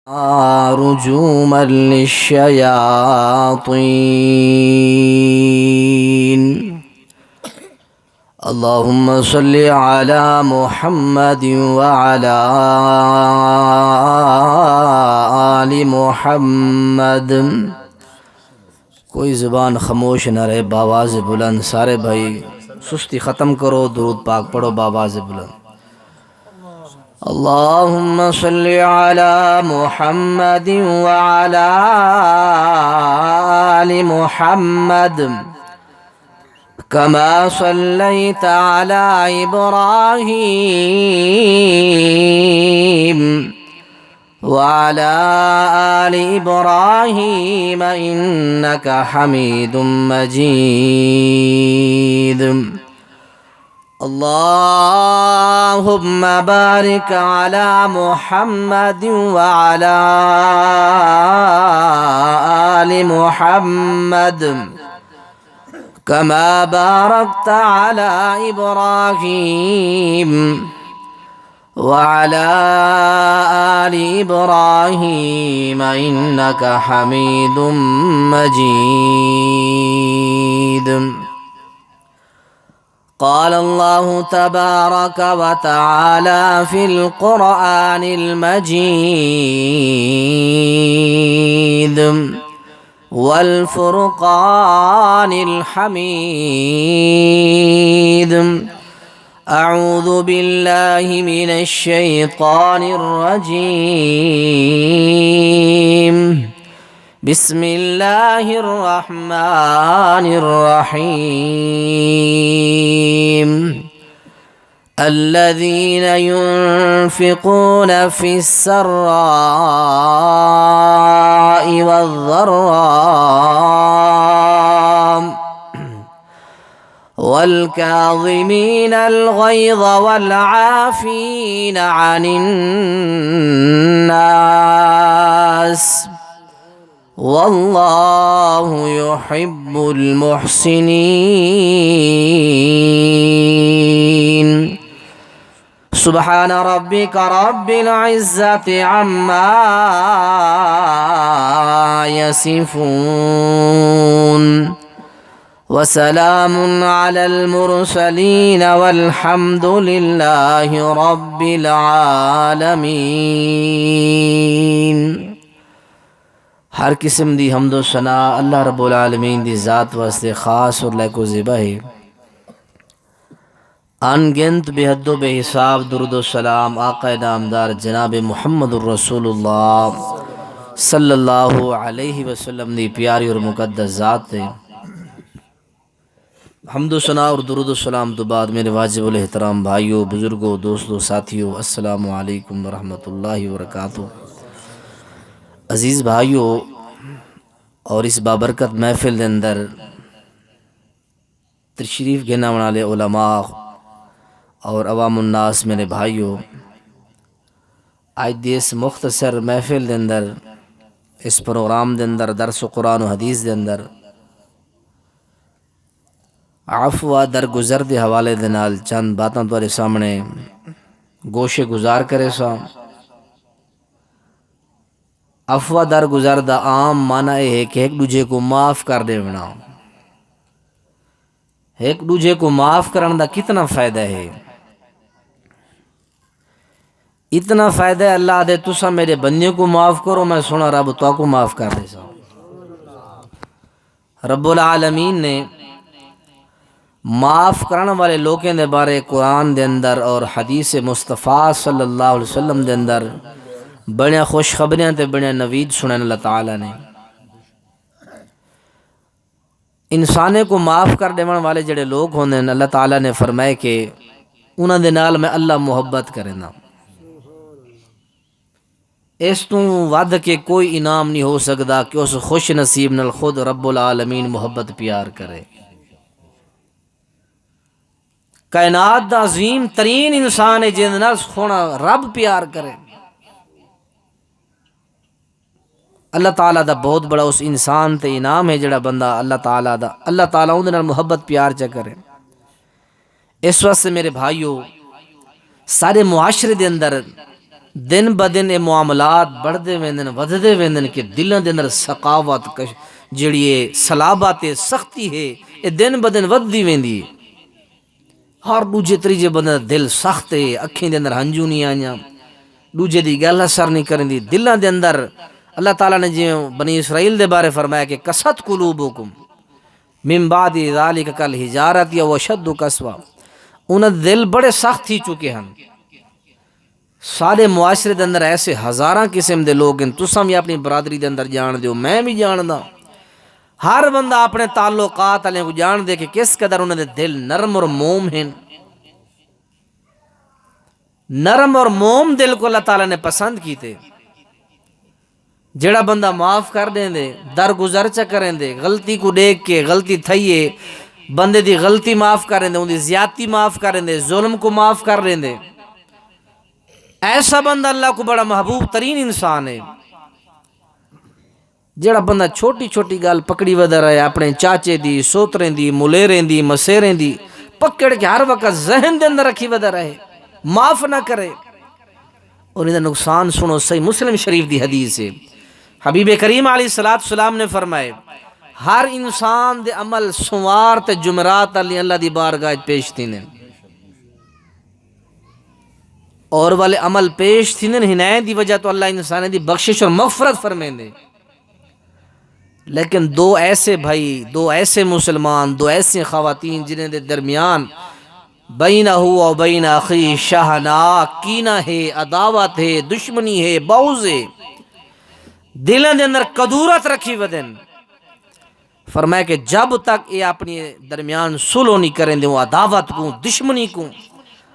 رجوما للشياطين. اللهم صل على محمد وعلى آل محمد. کوئی زبان خاموش نہ رہے، باواز بلند. سارے بھائی سستی ختم کرو، درود پاک پڑھو باواز بلند. اللهم صل على محمد وعلى آل محمد كما صليت على إبراهيم وعلى آل إبراهيم إنك حميد مجيد. اللهم بارك على محمد وعلى آل محمد كما باركت على إبراهيم وعلى آل إبراهيم إنك حميد مجيد. قال الله تبارك وتعالى في القرآن المجيد والفرقان الحميد. أعوذ بالله من الشيطان الرجيم. بسم الله الرحمن الرحيم. الذين ينفقون في السراء والضراء والكاظمين الغيظ والعافين عن الناس والله يحب المحسنين. سبحان ربك رب العزة عما يصفون وسلام على المرسلين والحمد لله رب العالمين. ہر قسم دی حمد و ثنا اللہ رب العالمین دی ذات واسطے خاص اور لائق و زیبا ہے. ان گنت بے حد و بے حساب درود و سلام آقا نامدار جناب محمد الرسول اللہ صلی اللہ علیہ وسلم دی پیاری اور مقدس ذات ہے. حمد و ثنا اور درود و سلام تو بعد میرے واجب الاحترام بھائیوں، بزرگوں، دوستوں، ساتھیوں، السلام علیکم ورحمۃ اللہ وبرکاتہ. عزیز بھائیوں اور اس بابرکت محفل دے اندر تشریف گھنا والے علماء اور عوام الناس میرے بھائیوں، آج دی اس مختصر محفل دے اندر اس پروگرام دے اندر درس و قرآن و حدیث دے اندر عفو درگزر دے حوالے دے نال چند باتاں تمہارے سامنے گوشے گزار کرے سا. عفو درگزر دا عام معنی ہے کہ ایک دوجے کو معاف کر دینا. ایک دوجے کو معاف کرنے دا کتنا فائدہ ہے؟ اتنا فائدہ ہے اللہ دے تسا میرے بندے کو معاف کرو، میں سنا رب تو کو معاف کر دے سا. رب العالمین نے معاف کرنے والے لوگوں دے بارے قرآن دے اندر اور حدیث مصطفیٰ صلی اللہ علیہ وسلم دے اندر بڑے خوشخبریاں تے بڑے نوید سنن اللہ تعالیٰ نے. انسانے کو معاف کر دینے والے جڑے لوگ ہوندے ہیں اللہ تعالیٰ نے فرمائے کہ انہاں دے نال میں اللہ محبت کرنا. اس تو ود کے کوئی انعام نہیں ہو سکتا کہ اس خوش نصیب نال خود رب العالمین محبت پیار کرے. کائنات دا عظیم ترین انسان ہے جن نال سونا رب پیار کرے. اللہ تعالیٰ دا بہت بڑا اس انسان تے انعام ہے جڑا بندہ اللہ تعالیٰ اندر محبت پیار چا کرے۔ اس وقت سے میرے بھائیوں سارے معاشرے دے اندر دن بدن یہ معاملات بڑھتے ویندن ودھتے ویندن کہ دلوں دے اندر سخاوت جڑی ہے صلابت سختی ہے یہ دن بدن ودھتی ویندی ہے۔ ہر دوجے تریجے بندے دا دل سخت ہے، اکھیں دے اندر ہنجو نہیں آئیاں، دوجے دی گل اثر نہیں کرن دی، دلاں دے اندر اللہ تعالیٰ نے جی بنی اسرائیل دے بارے فرمایا کہ کست قلوبکم من بعد ذالک کالحجارۃ یا وشد قسوہ، انہاں دے دل بڑے سخت ہی چکے ہیں۔ سارے معاشرے دے اندر ایسے ہزاراں قسم دے لوگ ہیں، تساں بھی اپنی برادری دے اندر جان دیو، میں بھی جاندا، ہر بندہ اپنے تعلقات والے کو جان دے کہ کس قدر انہاں دے دل نرم اور موم ہیں۔ نرم اور موم دل کو اللہ تعالیٰ نے پسند کیتے، جڑا بندہ معاف کر دیں دے، درگزر چا کریں دے، غلطی کو دیکھ کے غلطی تھئیے بندے دی غلطی معاف کریں دے، ان دی زیادتی معاف کریں دے، ظلم کو معاف کر دیں دے، ایسا بندہ اللہ کو بڑا محبوب ترین انسان ہے۔ جڑا بندہ چھوٹی چھوٹی گال پکڑی ودہ رہے، اپنے چاچے دی، سوتریں دی، ملیریں دی، مسیریں دی پکڑ کے ہر وقت ذہن دے اندر رکھی ودہ رہے، معاف نہ کرے، اور انہیں نقصان سنو۔ صحیح مسلم شریف دی حدیث ہے، حبیب کریم علیہ السلام نے فرمائے ہر انسان دے عمل سوار تے جمعرات علی اللہ دی بارگاہ پیش تھینے، اور والے عمل پیش تھینے ہنائیں دی وجہ تو اللہ انسان دی بخشش اور مغفرت فرمائیں دے۔ لیکن دو ایسے بھائی، دو ایسے مسلمان، دو ایسے خواتین جنہیں دے درمیان بینہ و بین اخی شہناک کینہ ہے، عداوت ہے، دشمنی ہے، بغض ہے، دلوں دے اندر کدورت رکھی ودن، فرمایا کہ جب تک یہ اپنی درمیان صلح نہیں کریں دے، وہ عداوت کو دشمنی کو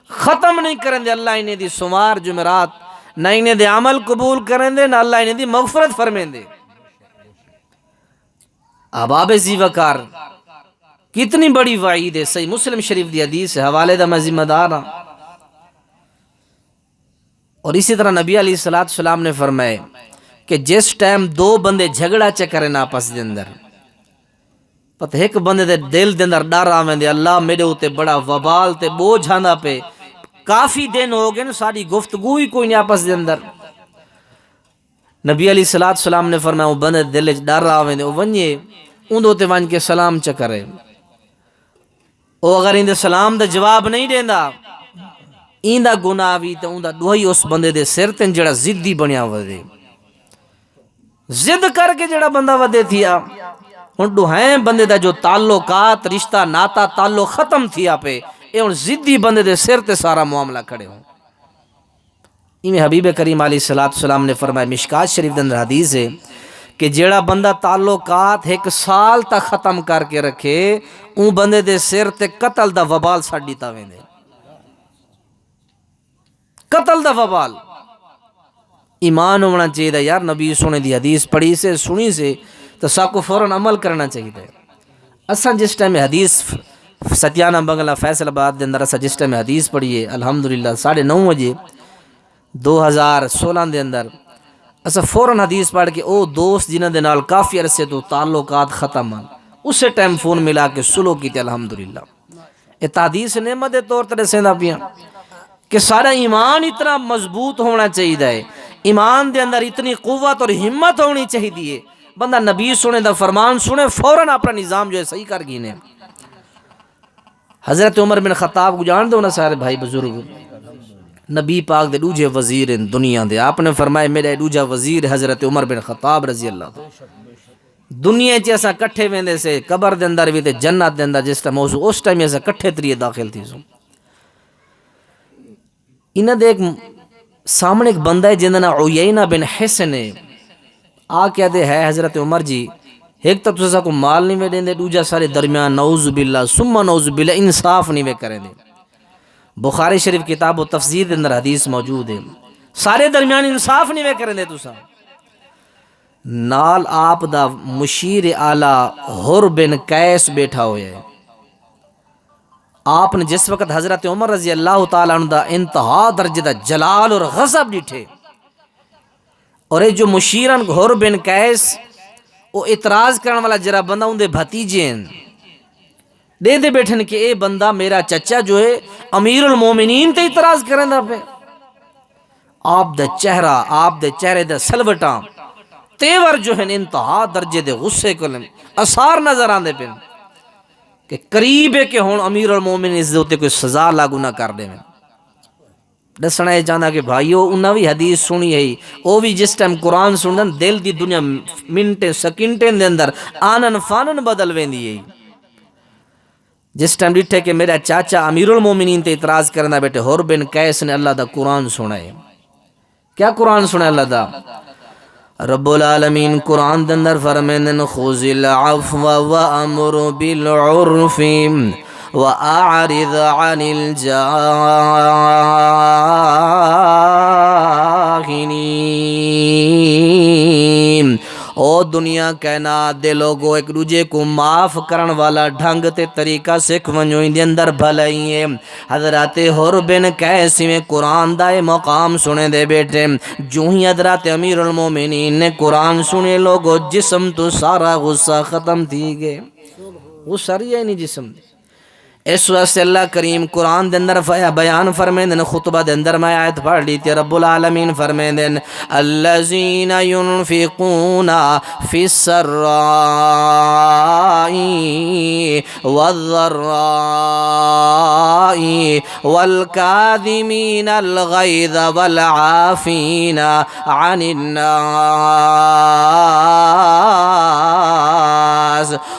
ختم نہیں کریں دے، اللہ انہیں دی سمار جمعرات نہ انہیں دے عمل قبول کریں دے، نہ اللہ انہیں دی مغفرت فرمیں دے۔ احباب ذی وقار کتنی بڑی وعید ہے، صحیح مسلم شریف دی حدیث ہے، حوالے دا میں ذمہ دار ہاں۔ اور اسی طرح نبی علیہ السلام نے فرمائے کہ جس ٹائم دو بندے جھگڑا چکریں آپس دے اندر، پتہ ایک بندے دے دل دے اندر ڈر آویں دے، اللہ میرے ہوتے بڑا وبال تے بوجھ آندا پہ، کافی دن ہو گئے ساری گفتگو ہی کوئی نہیں آپس دے اندر۔ نبی علیہ السلام نے فرمایا وہ بندے دل ڈر آویں دے، وہ ونجے اندھو تے ون کے سلام چکرے، او اگر اندھے سلام دا جواب نہیں دیندہ، ایندہ گناہ بھی تے اندھا دوہی اس بندے دے سر تے جڑا زدی بنیا ودے، زد کر کے جڑا بندہ ودے تھیا، ان دوہائیں بندے دا جو تعلقات رشتہ ناتا تعلق ختم تھیا پہ، اے ان زدی بندے دے سر تے سارا معاملہ کھڑے ہوں۔ میں حبیب کریم علیہ السلام نے فرمایا، مشکات شریف دے اندر حدیث ہے کہ جیڑا بندہ تعلقات ایک سال تک ختم کر کے رکھے، اون بندے دے سر تے قتل دا وبال ساڑی تاویں دے، قتل دا وبال۔ ایمان ہونا چاہیے دا یار، نبی سنے دی حدیث پڑھی سے سنی سے تو ساکو فوراً عمل کرنا چاہیے دا۔ اساں جس ٹائم حدیث ستیانہ بنگلہ فیصل آباد دے اندر اساں جس ٹائم حدیث پڑھیے الحمدللہ 9:30 بجے 2016 دے اندر، اسا فوراً حدیث پڑھ کے او دوست جنہاں دے نال کافی عرصے تو تعلقات ختم ہیں، اسے ٹائم فون ملا کے سلو کی تے الحمدللہ۔ یہ حدیث نعمت دے طور تے سیندا پیاں کہ سارا ایمان اتنا مضبوط ہونا چاہیے، ایمان دے اندر اتنی قوت اور ہمت ہونی چاہیے، بندہ نبی سنے دا فرمان سنے فوراً اپنا نظام جو ہے صحیح کر گینے۔ حضرت عمر بن خطاب کو جان دو نا سارے بھائی بزرگ، نبی پاک دے دوجے وزیر ہیں دنیا دے، آپ نے فرمایا میرا دوجا وزیر حضرت عمر بن خطاب رضی اللہ عنہ۔ دنیا چ ایسا کٹھے ویندے سے، قبر دے اندر بھی تے جنت دے اندر جس ٹائم موضوع اس ٹائم ایسا کٹھے تریے داخل تھی سو۔ انہاں دے ایک سامنے ایک بندہ ہے جنہاں نام عیینہ بن حسن ہے، آ کہتے ہے حضرت عمر جی ایک تو تسا کو مال نہیں وے دیندے، دوجا سارے درمیان نعوذ باللہ ثم نعوذ باللہ انصاف نہیں وے کریں دے۔ بخاری شریف کتاب و تفسیر دے اندر حدیث موجود ہے، سارے درمیان انصاف نہیں وے کریں دے تسا۔ نال آپ دا مشیر اعلیٰ حر بن قیس بیٹھا ہویا ہے۔ آپ نے جس وقت حضرت عمر رضی اللہ تعالیٰ عنہ دا انتہا درجہ دا جلال اور غضب ڈٹھے، اور یہ جو مشیرن حر بن قیس وہ اعتراض کرنے والا جرا بندہ ان دے بھتیجے ہیں، دے دے بیٹھن کہ اے بندہ میرا چچا جو ہے امیر المومنین تے اعتراض کریں دا پہ، آپ دے چہرہ آپ دے چہرے دے سلوٹاں تیور جو ہیں انتہا درجے دے غصے کو اثار نظر آن دے پہ کہ قریب ہے کہ ہون امیر المومن اس دے کوئی سزا لاگو نہ کر دے میں دسنا ہے چاہتا کہ بھائیو انہاں بھی حدیث سنی ہے او بھی جس ٹائم قرآن سنن دل دی دنیا منٹیں سکنٹیں دے اندر آنن فانن بدل ویندی ہے جس ٹائم ڈٹھے کہ میرا چاچا امیر المومنین تے اعتراض کرنا بیٹے حر بن قیس نے اللہ دا قرآن سنائے کیا قرآن سنے اللہ دا رب العالمین قرآن دے اندر فرمائیں خذ العفو وامر بالعرف واعرض عن الجاہلین او دنیا کائنات دے لوگو ایک دوجے کو معاف کرن والا ڈھنگ تے طریقہ سکھ ونجو دے اندر بھلائی ہے حضرات حر بن قیس میں قرآن دا مقام سنے دے بیٹے جو ہی حضرات امیر المومنین نے قرآن سنے لوگو جسم تو سارا غصہ ختم تھی گئے غصہ رہی ہے نہیں جسم اس واسطے اللہ کریم قرآن دے اندر بیان فرمائیں دن خطبہ دے اندر میں آیت پڑھ لی تھی رب العالمین فرمائیں دن الذین ينفقون فی السراء والضراء والکاظمین الغیظ والعافین عن الناس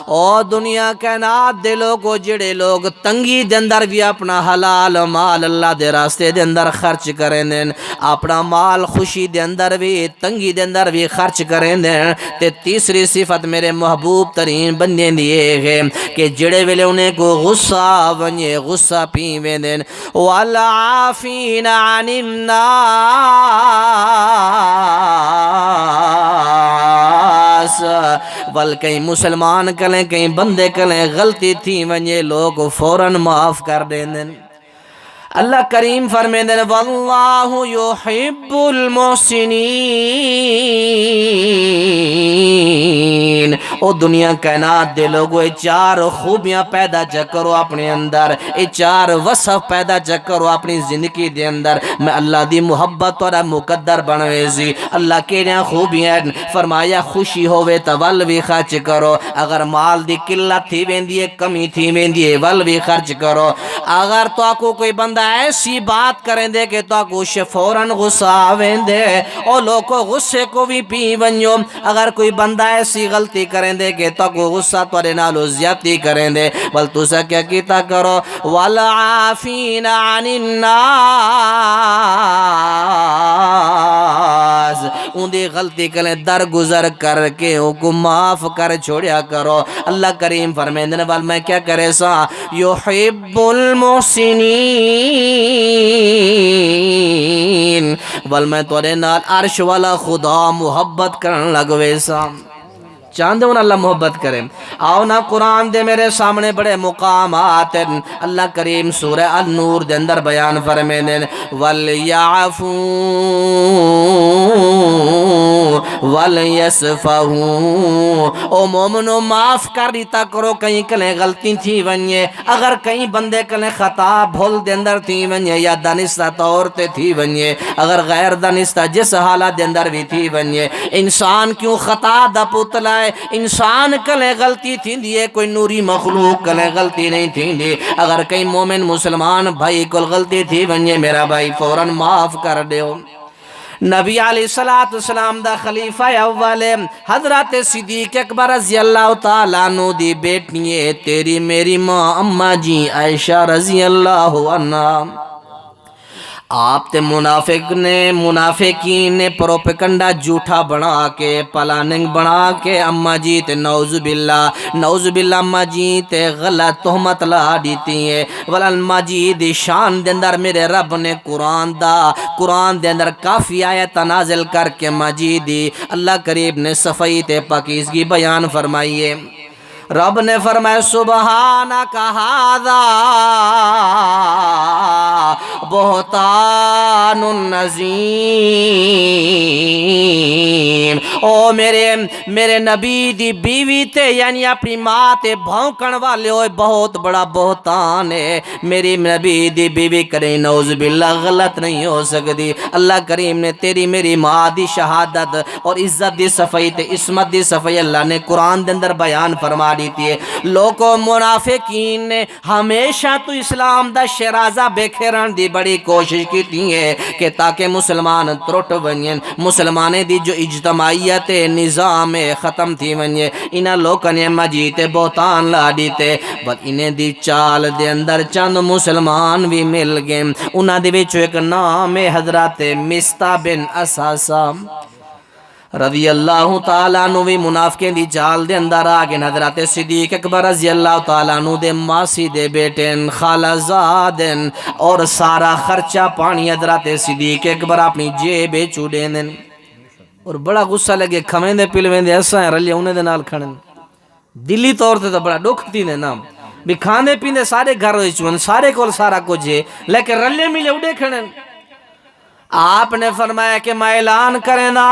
او دنیا کائنات دے لوگو جڑے لوگ تنگی دے اندر بھی اپنا حلال مال اللہ دے راستے دے اندر خرچ کریں دیں اپنا مال خوشی دے اندر بھی تنگی دے اندر بھی خرچ کریں دیں تے تیسری صفت میرے محبوب ترین بندے دیئے گئے کہ جڑے ویلے انہیں کو غصہ بنیے غصہ پیویں دیں والعافین عن الناس بل کہیں مسلمان کلیں کہیں بندے کلیں غلطی تھی ونجے لوگ فوراً معاف کر دیں اللہ کریم فرمائیں دیں واللہ یحب المحسنین او دنیا کائنات دے لوگو چار خوبیاں پیدا چکرو اپنے اندر چار وصف پیدا چکرو اپنی زندگی دے اندر میں اللہ دی محبت اور مقدر بنوے سی اللہ کے لیے خوبیاں فرمایا خوشی ہوئے تو ول بھی خرچ کرو اگر مال دی قلت تھی ویندی ہے کمی تھی ویندی ہے ول بھی خرچ کرو اگر تو آکو کوئی بندہ ایسی بات کریں دے کہ تو آکو فوراً غصہ آویں دے اور لوگوں غصے کو بھی پی ونجو اگر کوئی بندہ ایسی غلطی کریں دے کہ تو آکو غصہ توڑے نالو زیادتی کریں دے بل تو سا کیا کیتا کرو والعافین عن الناس ان دی غلطی کریں درگزر کر کے ان کو معاف کر چھوڑیا کرو اللہ کریم فرمائیں دے بل میں کیا کرے سا یحب المحسنین بل میں توڑے نال عرش والا خدا محبت کرن لگوے سا چاندے ان اللہ محبت کریں آؤ نا قرآن دے میرے سامنے بڑے مقامات اللہ کریم سورہ النور دے اندر بیان فرمائیں دیں وَلْيَعْفُوا وَلْيَسْفَهُوا او مومنو معاف کر دیتا کرو کہیں کلیں غلطی تھی ونیے اگر کہیں بندے کلیں خطا بھول دے اندر تھی ونیے یا دانستہ طور تے تھی ونیے اگر غیر دانستہ جس حالات دے اندر بھی تھی ونیے انسان کیوں خطا دا پتلا انسان کلے غلطی تھی دیئے کوئی نوری مخلوق کلے غلطی نہیں تھی دی اگر کئی مومن مسلمان بھائی کل غلطی تھی ونجے میرا بھائی فوراً معاف کر دیو نبی علیہ السلام دا خلیفہ اول حضرت صدیق اکبر رضی اللہ تعالیٰ عنہ دی بیٹنی تیری میری ماں اماں جی عائشہ رضی اللہ عنہ آپ تے منافقین نے پروپیکنڈا جھوٹا بنا کے پلاننگ بنا کے اماں جی تے نعوذ باللہ اماں جی تے غلط تہمت لا دیتی ہیں ولا اماں جی دی شان دے اندر میرے رب نے قرآن دے اندر کافی آیت نازل کر کے اماں جی دی اللہ کریم نے صفائی تے پاکیزگی بیان فرمائیے رب نے فرمایا سبحانک ھذا بہتان عظیم۔ او میرے نبی دی بیوی تے یعنی اپنی ماں تے بھونکن والے ہوئے بہت بڑا بہتان ہے۔ میری نبی دی بیوی کریں نعوذ باللہ غلط نہیں ہو سکتی۔ اللہ کریم نے تیری میری ماں دی شہادت اور عزت دی صفائی تے عصمت دی صفائی اللہ نے قرآن دے اندر بیان فرما دیتی ہے۔ لوگوں منافقین نے ہمیشہ تو اسلام دا شرازہ بکھیرن دی بڑی کوشش کی ہے کہ تاکہ مسلمان ترٹ ونین، مسلمانے دی جو اجتماعیت نظام ختم تھی ونیے، انہاں لوگوں نے مجید بہتان لا دیتے، بل انہیں دی چال دے اندر چند مسلمان بھی مل گئے۔ انہاں دے وچ ایک نام حضرت مصطح بن اساسہ رضی اللہ تعالیٰ عنہ بھی منافقین دی چال دے اندر آگے۔ حضرت صدیق اکبر رضی اللہ تعالیٰ عنہ دے ماسی دے بیٹن خالہ زادن اور سارا خرچہ پانی حضرت صدیق اکبر اپنی جیبے چوڑے دن اور بڑا غصہ لگے کھمیں دے پلویں دے ایسا ہیں رلی انہیں دے نال کھڑن دلی طور تے تو بڑا دکھ تھی نے نام بھی کھانے پیندے سارے گھر ہوئی چون سارے کول سارا کچھ ہے لیکن رلی ملے اڑے کھڑن۔ آپ نے فرمایا کہ میں اعلان کریں نا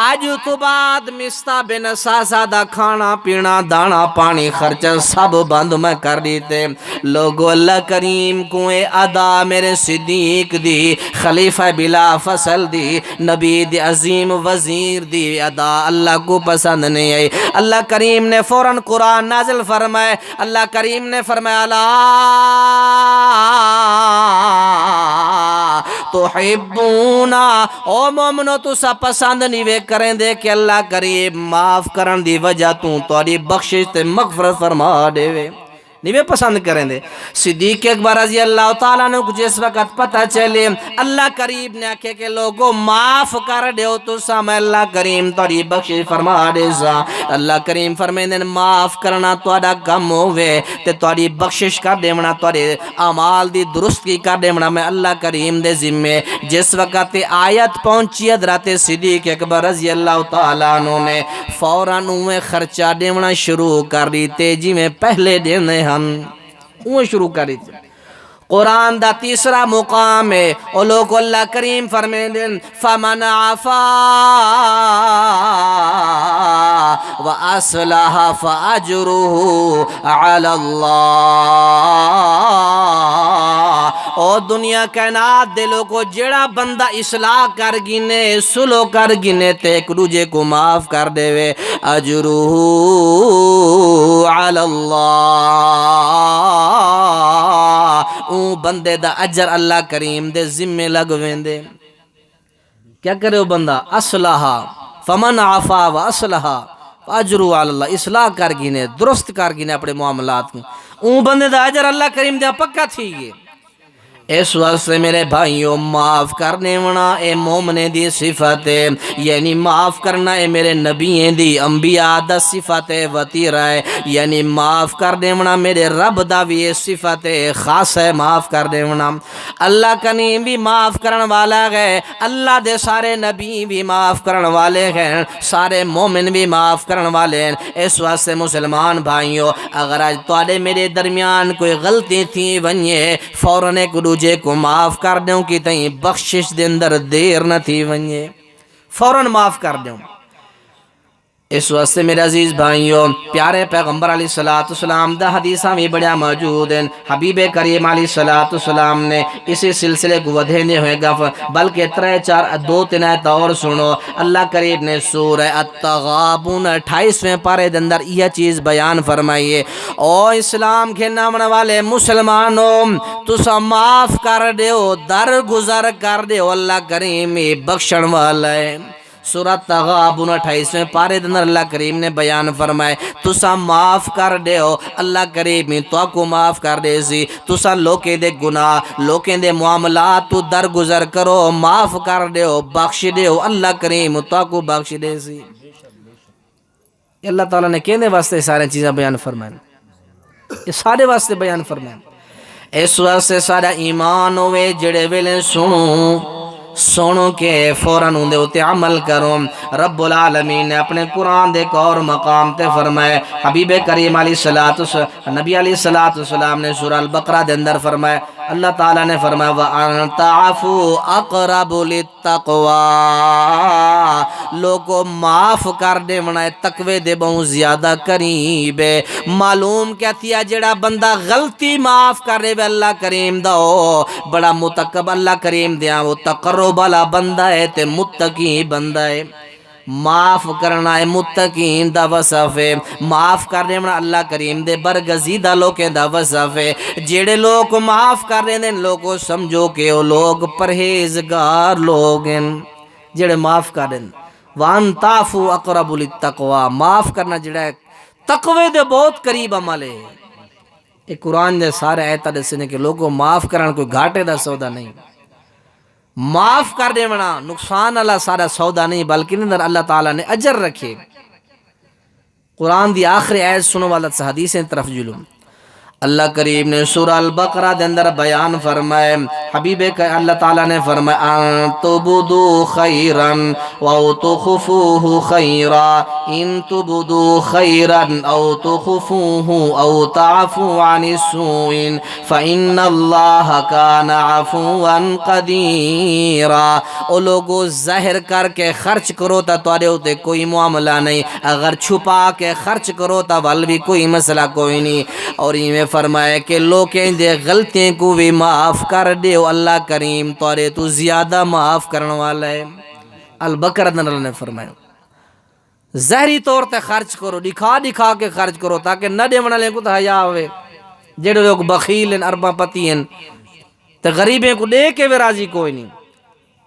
آج تو بعد مصطح بن اساسہ دا کھانا پینا دانا پانی خرچہ سب بند میں کر دیتے۔ لوگو اللہ کریم کو ادا میرے صدیق دی خلیفہ بلا فصل دی نبی دی عظیم وزیر دی ادا اللہ کو پسند نہیں آئی۔ اللہ کریم نے فوراً قرآن نازل فرمائے۔ اللہ کریم نے فرمایا لا تحبونا او مومنو تو سا پسند نہیں وے کریں دے کہ اللہ کریم معاف کرن دی وجہ توڑی بخشش تے مغفرت فرما دے وے نہیں پسند کریں دے۔ صدیق اکبر رضی اللہ تعالیٰ نے جس وقت پتہ چلے اللہ کریم نے آکھے کہ لوگوں معاف کر دے تو سا میں اللہ کریم توڑی بخشش فرما دے سا۔ اللہ کریم فرمائیں دے معاف کرنا توڑا کم ہوئے تے توڑی بخشش کر دے منا توڑی اعمال دی درستی کر دے منا میں اللہ کریم دے ذمے۔ جس وقت آیت پہنچی حضرت صدیق اکبر رضی اللہ تعالیٰ نے فوراً انہیں خرچہ دے منا شروع کر دی تیجی میں پہلے دینے انہیں شروع کری تھی۔ قرآن دا تیسرا مقام ہے اور لوگ اللہ کریم فرمائیں دیں فَمَنْ عَفَا وَأَصْلَحَ فَأَجْرُهُ عَلَى اللَّهِ۔ اور دنیا کائنات دے لوگو جڑا بندہ اصلاح کر گینے سلو کر گینے تے ایک دوجے کو معاف کر دے وے اجرہ علی اللہ، اون بندے دا اجر اللہ کریم دے ذمہ لگویں دے۔ کیا کرے وہ بندہ اصلح فمن عفا و اصلح اجرہ علی اللہ، اصلاح کر گینے درست کر گینے اپنے معاملات کو، اون بندے دا اجر اللہ کریم دے پکا تھی گئے۔ اس واسطے میرے بھائیوں معاف کرنے ونا اے مومنے دی صفت ہے، یعنی معاف کرنا اے میرے نبییں دی انبیاء دا صفت ہے وطیرہ ہے، یعنی معاف کرنے ونا میرے رب دا بھی یہ صفت ہے خاص ہے معاف کرنے ونا۔ اللہ کنیم بھی معاف کرن والا ہے، اللہ دے سارے نبی بھی معاف کرن والے ہیں، سارے مومن بھی معاف کرن والے ہیں۔ اس واسطے مسلمان بھائیوں اگر آج توڑے میرے درمیان کوئی غلطی تھی ونیے فوراً ایک دوجے کو معاف کر دوں کہ تہیں بخشش دے اندر دیر نہ تھی ونیے فوراً معاف کر دوں۔ اس واسطے میرے عزیز بھائیوں پیارے پیغمبر علیہ السلام دا حدیثہ میں بڑا موجود ہیں، حبیب کریم علیہ السلام نے اسی سلسلے کو ودھینے ہوئے گا بلکہ 3-4-2-3 آیت اور سنو۔ اللہ کریم نے سورہ التغابن 28ویں پارے دے اندر یہ چیز بیان فرمائیے، او اسلام کے نامنے والے مسلمانوں تسا معاف کر دیو درگزر کر دیو، اللہ کریم بخشن والا ہے۔ سورہ تغابن 28ویں پارے دن اللہ کریم نے بیان فرمائے تسا معاف کر دے ہو، اللہ کریم تو کو معاف کر دے سی، تسا لوکے دے گناہ لوکے دے معاملات تو درگزر کرو معاف کر دے ہو بخش دے ہو، اللہ کریم تو کو بخش دے سی۔ اللہ تعالیٰ نے کہنے واسطے سارے چیزیں بیان فرمائیں، یہ سارے واسطے بیان فرمائیں۔ اس واسطے سارا ایمان ہوئے جڑے ویلے سنو سنو کے فوراً اندے ہوتے عمل کرو۔ رب العالمین نے اپنے قرآن دے ایک اور مقام تے فرمائے، حبیب کریم علیہ السلام، نبی علیہ السلام نے سورہ البقرہ دے اندر فرمائے، اللہ تعالیٰ نے فرمایا وَأَن تَعْفُوا أَقْرَبُ لِلتَّقْوَى، لوگوں معاف کر دے منائے تقوی دے بہت زیادہ قریب ہے۔ معلوم کیا تھیا جڑا بندہ غلطی معاف کر رہے اللہ کریم دا ہو بڑا متقب اللہ کریم دیا وہ تقرب والا بندہ ہے تے متقی بندہ ہے۔ معاف کرنا ہے متقین دا وصف ہے، معاف کرنے میں اللہ کریم دے برگزیدہ لوگیں دا وصف ہے۔ جیڑے لوگ معاف کر رہے ہیں لوگوں سمجھو کہ وہ لوگ پرہیزگار لوگ ہیں جیڑے معاف کر رہے ہیں۔ وَأَن تَعْفُوا أَقْرَبُ لِلتَّقْوَى، معاف کرنا جڑا ہے تقوی دے بہت قریب عمل ہے۔ ایک قرآن دے سارے آیتہ دے سنے کہ لوگوں معاف کرنا کوئی گھاٹے دا سودا نہیں، معاف کر دے منا نقصان اللہ سارا سودا نہیں بلکہ اندر اللہ تعالیٰ نے اجر رکھے۔ قرآن دی آخری آیت سنو والا حدیثیں طرف جلوں، اللہ کریم نے سورہ البقرہ دے اندر بیان فرمائے، حبیب کا اللہ تعالیٰ نے فرمائے ان تبدو خیرا او تخفوه خیرا ان تبدو خیرا او تخفوه او تعفو عن السوء فإن اللہ کان عفوا قدیرا۔ او لوگو ظاہر کر کے خرچ کرو تا توارے ہوتے کوئی معاملہ نہیں، اگر چھپا کے خرچ کرو تا وال بھی کوئی مسئلہ کوئی نہیں۔ اور یہ فرمایا کہ لوگیں دے غلطیں کو بھی معاف کر دے اللہ کریم توارے تو زیادہ معاف کرنے والا ہے۔ البقرہ اللہ نے فرمایا ظاہری طور تے خرچ کرو، دکھا دکھا کے خرچ کرو تاکہ نہ دے منہ لے کو تا حیاء ہوئے۔ جڑے لوگ بخیل ہیں اربا پتی ہیں تے غریبیں کو دے کے بھی راضی کوئی نہیں،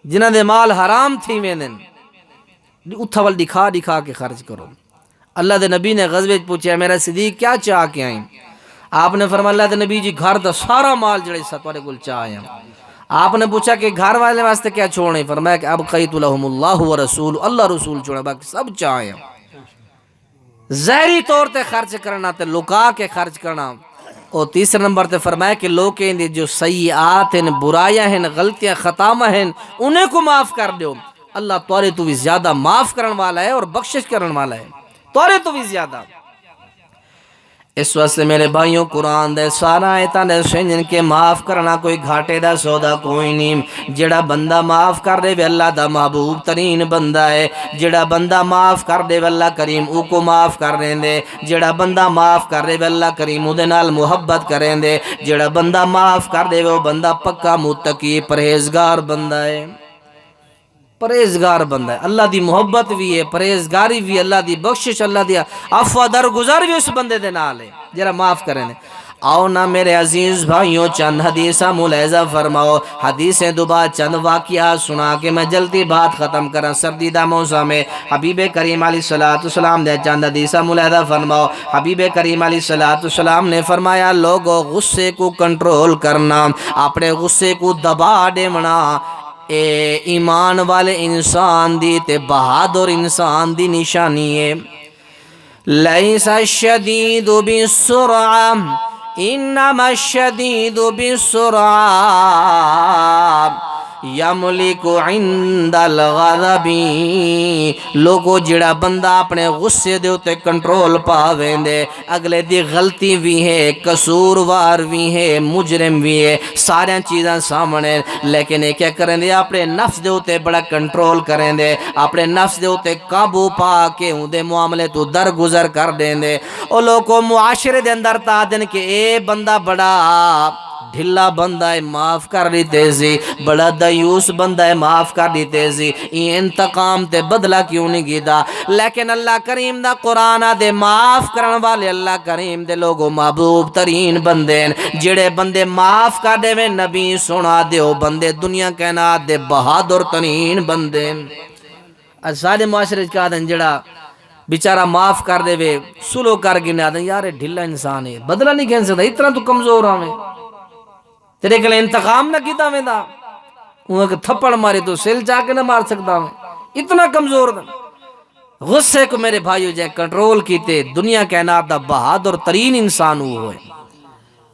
جنہ دے مال حرام تھی میں دن اتھا وال دکھا دکھا کے خرچ کرو۔ اللہ دے نبی نے غزوے پوچھا میرا صدیق کیا چاہ کے آئیں؟ آپ نے فرمایا اللہ دے نبی جی گھر دا سارا مال جڑے سا تمہارے کول چاہیے۔ آپ نے پوچھا کہ گھر والے واسطے کیا چھوڑیں؟ فرمایا کہ اب قیت لہم اللہ و رسول، اللہ رسول چھوڑے باقی سب چاہیے۔ ظاہری طور تے خرچ کرنا تے لکا کے خرچ کرنا۔ اور تیسرے نمبر تے فرمایا کہ لوگیں دے جو سیئات ہیں برائیاں ہیں غلطیاں خطامہ ہیں انہیں کو معاف کر دیو، اللہ توارے تو بھی زیادہ معاف کرن والا ہے اور بخشش کرن والا ہے، توارے تو بھی زیادہ۔ اس واسطے میرے بھائیوں قرآن دے سارا آیتاں دے سنجن کے معاف کرنا کوئی گھاٹے دا سودا کوئی نہیں۔ جڑا بندہ معاف کر دے وے اللہ دا محبوب ترین بندہ ہے، جڑا بندہ معاف کر دے وے اللہ کریم او کو معاف کر رہے دے، جڑا بندہ معاف کر دے وے اللہ کریم او دے نال محبت کریں دے، جڑا بندہ معاف کر دے وہ بندہ پکا متقی پرہیزگار بندہ ہے، پرہیزگار بندہ ہے۔ اللہ دی محبت بھی ہے، پرہیزگاری بھی، اللہ دی بخشش، اللہ دی عفو درگزر بھی اس بندے دے نال ہے جرا معاف کریں۔ آؤ نا میرے عزیز بھائیوں چند حدیثہ ملاحظہ فرماؤ، حدیثیں دوبارہ چند واقعہ سنا کے میں جلدی بات ختم کرا۔ سردی دا موسم میں حبیب کریم علیہ السلام نے چند حدیثہ ملاحظہ فرماؤ۔ حبیب کریم علیہ السلام نے فرمایا لوگو غصے کو کنٹرول کرنا، اپنے غصے کو دبا دینا اے ایمان والے انسان دی تے بہادر انسان دی نشانی ہے۔ لیس الشدید بالسرعہ انما الشدید بالسرعہ یملک عند الغضب، لوگو جڑا بندہ اپنے غصے دے ہوتے کنٹرول پاویں دے، اگلے دی غلطی بھی ہے، قصوروار بھی ہے، مجرم بھی ہے، سارے چیزاں سامنے، لیکن یہ کیا کریں دے اپنے نفس دے ہوتے بڑا کنٹرول کریں دے، اپنے نفس دے ہوتے قابو پا کے ان دے معاملے تو درگزر کر دیں دے۔ اور لوگوں معاشرے دے اندر تا دن کہ اے بندہ بڑا ڈھلا بندہ ہے معاف کر دیتے سی، بڑا دیوس بندہ ہے معاف کر دیتے سی، یہ انتقام تے بدلہ کیوں نہیں گیدا؟ لیکن اللہ کریم دا قرآن دے معاف کرن والے اللہ کریم دے لوگوں محبوب ترین بندے ہیں، جڑے بندے معاف کر دے میں نبی سنا دے ہو بندے دنیا کائنات دے بہادر ترین بندے ہیں۔ سارے معاشرے کا دن جڑا بیچارہ معاف کر دے وے سلو کر گنے دن یار ڈھلا انسان ہے، بدلہ نہیں کہن سکتا، اتنا تو کمزور ہمیں تیرے کے لئے انتقام نہ کیتا میں دا انہوں کہ تھپڑ مارے تو سل چاہ کے نہ مار سکتا میں، اتنا کمزور دا۔ غصے کو میرے بھائیو جائے کنٹرول کیتے دنیا کائنات دا بہادر ترین انسان ہوئے،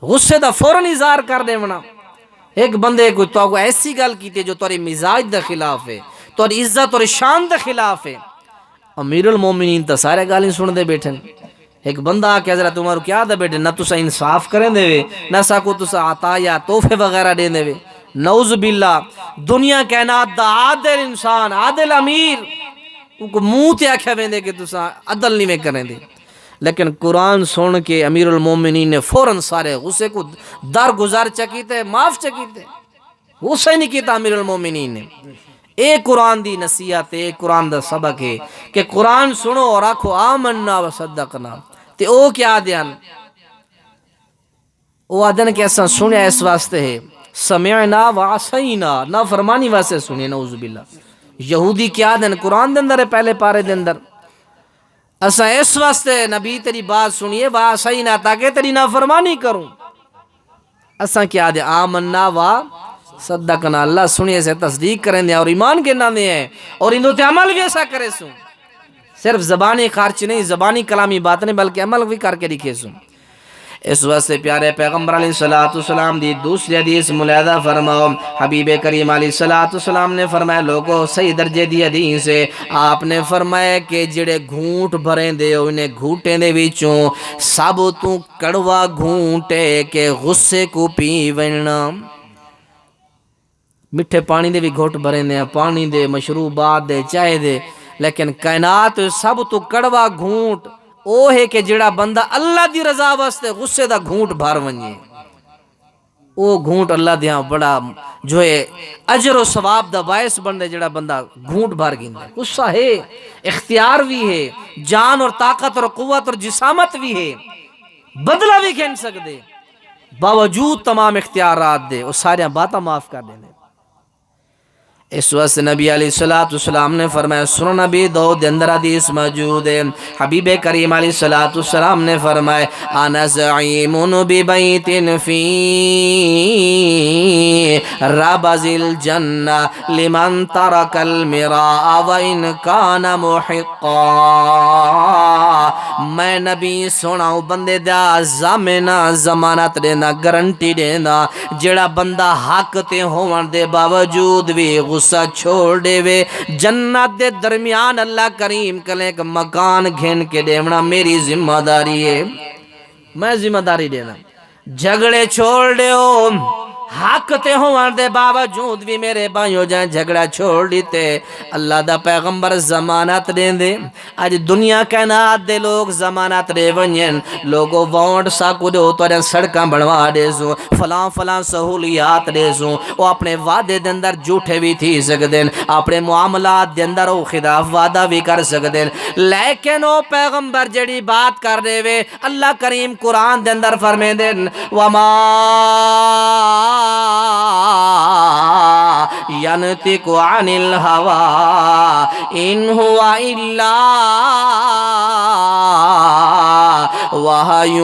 غصے دا فوراً اظہار کر دے منا، ایک بندے کو ایسی گل کی جو تیرے مزاج دے خلاف ہے، تیری عزت اور شان دے خلاف ہے، امیر المومنین تو سارے گالی سن دے بیٹھن۔ ایک بندہ آ کے حضرت عمر کیا دے بیٹھے، نہ تسا انصاف کریں دے وے، نہ ساکو تسا عطا یا تحفے وغیرہ دے دے وے، نعوذ باللہ۔ دنیا کائنات دا عادل انسان، عادل امیر کو منہ تے آکھیا ویندے کہ تسا عدل نہیں میں کریں دے، لیکن قرآن سن کے امیر المومنین نے فوراً سارے غصے کو درگزار چکیتے، معاف چکیتے، غصہ نہیں کیتا امیر المومنین نے۔ ایک قرآن دی نصیحت، ایک قرآن دا سبق ہے کہ قرآن سنو اور آکھو آمنا و صدقنا، تے او کیا دیان، او آدن کہ ایسا سنیا اس واسطے ہے، سمعنا و عصینا، نا فرمانی واسطے سنیا، نعوذ باللہ۔ یہودی کیا دن قرآن دے اندر ہے، پہلے پارے دے اندر، اسا اس واسطے نبی تیری بات سنیے و عصینا تاکہ تیری نافرمانی کروں۔ اسا کیا دے آمنا و صدقنا، اللہ سنیے سے تصدیق کریں دے اور ایمان کے نانے ہیں اور اندو تے عمل بھی ایسا کرے سوں، صرف زبانی خارچ نہیں، زبانی کلامی بات نہیں بلکہ عمل بھی کر کے دکھے سوں۔ اس واسطے پیارے پیغمبر علیہ السلام دی دوسری حدیث ملاحظہ فرماؤ، حبیب کریم علیہ السلام نے فرمایا، لوگوں صحیح درجے دی حدیث ہے، آپ نے فرمایا کہ جڑے گھونٹ بھریں دے انہیں گھونٹیں دے وچوں سب تو کڑوا گھونٹے کے غصے کو پی وننا۔ مٹھے پانی دے بھی گھوٹ بھریں دے، پانی دے، مشروبات دے، چائے دے، لیکن کائنات سب تو کڑوا گھونٹ او ہے کہ جڑا بندہ اللہ دی رضا واسطے غصے دا گھونٹ بھر ونجے، او گھونٹ اللہ دیاں بڑا جو ہے اجر و ثواب دا باعث بندے، جڑا بندہ گھونٹ بھر گیندا۔ غصہ ہے، اختیار بھی ہے، جان اور طاقت اور قوت اور جسامت بھی ہے، بدلہ بھی کھین سکدے، باوجود تمام اختیارات دے، او سارے باتاں معاف کر دینے۔ اس وقت نبی علیہ السلام نے فرمایا، سنن نبی دو دے اندر حدیث موجود ہے، حبیب کریم علیہ السلام نے فرمایا، انا زعیم ببیت فی ربض الجنہ لمن ترک المراء وان کان محقا۔ میں نبی سناؤں بندے دا زامنہ ضمانت دینا، گارنٹی دینا، جڑا بندہ حق تے ہون دے باوجود بھی غصہ چھوڑ دے وے، جنت دے درمیان اللہ کریم کلے ایک مکان گھن کے دیونا میری ذمہ داری ہے، میں ذمہ داری دینا۔ جھگڑے چھوڑ دے ہو، حق تے ہوان دے باوجود بھی میرے بھائیوں جائیں جھگڑا چھوڑ دیتے، اللہ دا پیغمبر ضمانت دیں دے۔ آج دنیا کائنات دے لوگ ضمانت دے ونین، لوگوں وانٹ ساکو دے تو انہیں سڑکاں بڑھوا دے سوں، فلاں فلاں سہولیات دے سوں، وہ اپنے وعدے دے اندر جھوٹے بھی تھی سکدیں، اپنے معاملات دے اندر وہ خلاف وعدہ بھی کر سکدیں، لیکن وہ پیغمبر جڑی بات کر دے وے، اللہ کریم قرآن دے اندر فرمے دیں، وَمَا ينطق عن الهوى ان هو الا وحی